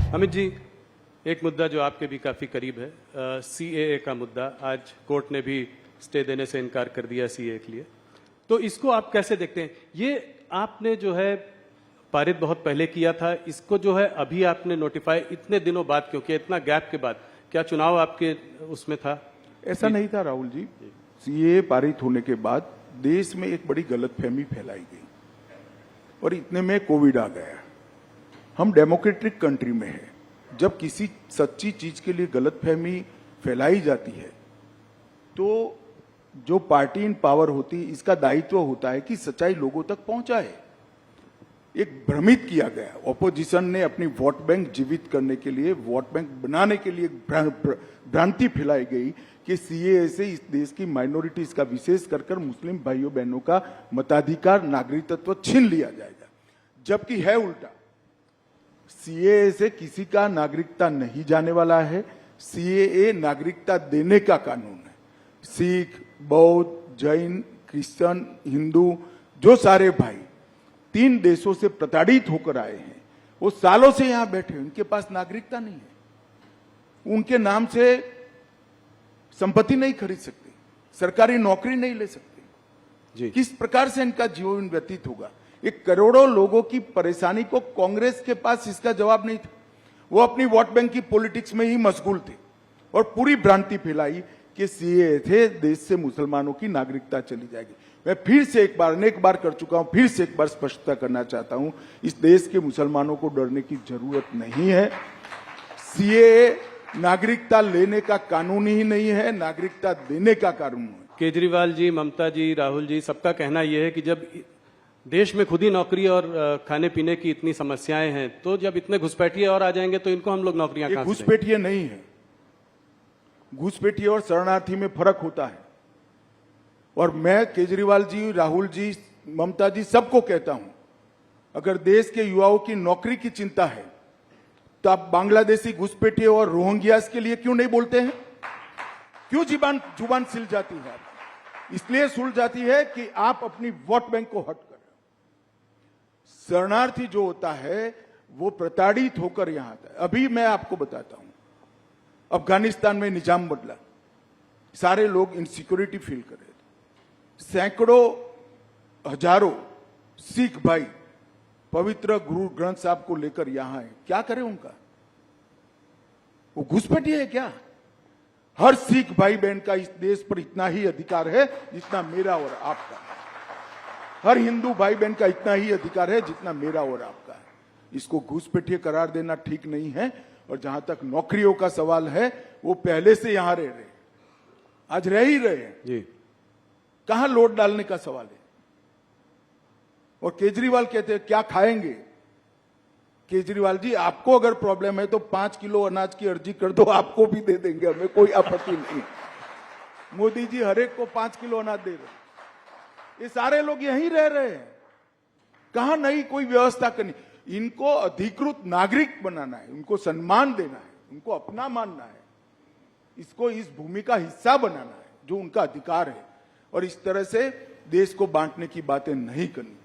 अमित जी, एक मुद्दा जो आपके भी काफी करीब है, सीएए का मुद्दा। आज कोर्ट ने भी स्टे देने से इनकार कर दिया सीएए के लिए, तो इसको आप कैसे देखते हैं? ये आपने जो है पारित बहुत पहले किया था, इसको जो है अभी आपने नोटिफाई इतने दिनों बाद क्यों किया, इतना गैप के बाद? क्या चुनाव आपके उसमें था? ऐसा नहीं था राहुल जी। सीएए पारित होने के बाद देश में एक बड़ी गलतफहमी फैलाई गई और इतने में कोविड आ गया। हम डेमोक्रेटिक कंट्री में हैं, जब किसी सच्ची चीज के लिए गलतफहमी फैलाई जाती है तो जो पार्टी इन पावर होती है इसका दायित्व होता है कि सच्चाई लोगों तक पहुंचाए। एक भ्रमित किया गया, ऑपोजिशन ने अपनी वोट बैंक जीवित करने के लिए, वोट बैंक बनाने के लिए भ्रांति फैलाई गई कि सीएए से इस देश की माइनॉरिटीज का, विशेष कर मुस्लिम भाइयों बहनों का मताधिकार, नागरिकत्व छीन लिया जाएगा, जबकि है उल्टा। सीएए से किसी का नागरिकता नहीं जाने वाला है। सीएए नागरिकता देने का कानून है। सिख, बौद्ध, जैन, क्रिश्चियन, हिंदू, जो सारे भाई 3 देशों से प्रताड़ित होकर आए हैं, वो सालों से यहां बैठे हैं, उनके पास नागरिकता नहीं है। उनके नाम से संपत्ति नहीं खरीद सकते, सरकारी नौकरी नहीं ले सकते जी। किस प्रकार से इनका जीवन व्यतीत होगा? एक करोड़ों लोगों की परेशानी को कांग्रेस के पास इसका जवाब नहीं था। वो अपनी वोट बैंक की पॉलिटिक्स में ही मशगूल थे और पूरी भ्रांति फैलाई कि सीएए थे देश से मुसलमानों की नागरिकता चली जाएगी। मैं फिर से एक बार, अनेक बार कर चुका हूं, फिर से एक बार स्पष्टता करना चाहता हूं, इस देश के मुसलमानों को डरने की जरूरत नहीं है। सीएए नागरिकता लेने का कानून ही नहीं है, नागरिकता देने का कानून है। केजरीवाल जी, ममता जी, राहुल जी, सबका कहना यह है कि जब देश में खुद ही नौकरी और खाने पीने की इतनी समस्याएं हैं, तो जब इतने घुसपैठिए और आ जाएंगे तो इनको हम लोग नौकरियां कहां से देंगे? घुसपैठिए नहीं है। घुसपैठिए और शरणार्थी में फर्क होता है। और मैं केजरीवाल जी, राहुल जी, ममता जी सबको कहता हूं, अगर देश के युवाओं की नौकरी की चिंता है तो आप बांग्लादेशी घुसपैठिए और रोहिंग्यास के लिए क्यों नहीं बोलते हैं? क्यों जुबान सिल जाती है? इसलिए सुल जाती है कि आप अपनी वोट बैंक को हट कर। शरणार्थी जो होता है वो प्रताड़ित होकर यहां आता है। अभी मैं आपको बताता हूं, अफगानिस्तान में निजाम बदला, सारे लोग इनसिक्योरिटी फील कर रहे थे। सैकड़ों हजारों सिख भाई पवित्र गुरु ग्रंथ साहब को लेकर यहां है। क्या करें उनका? वो घुसपैठिए है क्या? हर सिख भाई बहन का इस देश पर इतना ही अधिकार है जितना मेरा और आपका। हर हिंदू भाई बहन का इतना ही अधिकार है जितना मेरा और आपका है। इसको घुसपैठिए करार देना ठीक नहीं है। और जहां तक नौकरियों का सवाल है, वो पहले से यहां रह रहे, आज रह ही रहे हैं जी। कहां लोड डालने का सवाल है? और केजरीवाल कहते हैं क्या खाएंगे? केजरीवाल जी, आपको अगर प्रॉब्लम है तो 5 किलो अनाज की अर्जी कर दो, आपको भी दे देंगे, हमें कोई आपत्ति नहीं। मोदी जी हर एक को 5 किलो अनाज दे रहे। ये सारे लोग यहीं रह रहे हैं, कहां नहीं कोई व्यवस्था करनी। इनको अधिकृत नागरिक बनाना है, उनको सम्मान देना है, उनको अपना मानना है, इसको इस भूमि का हिस्सा बनाना है जो उनका अधिकार है। और इस तरह से देश को बांटने की बातें नहीं करनी।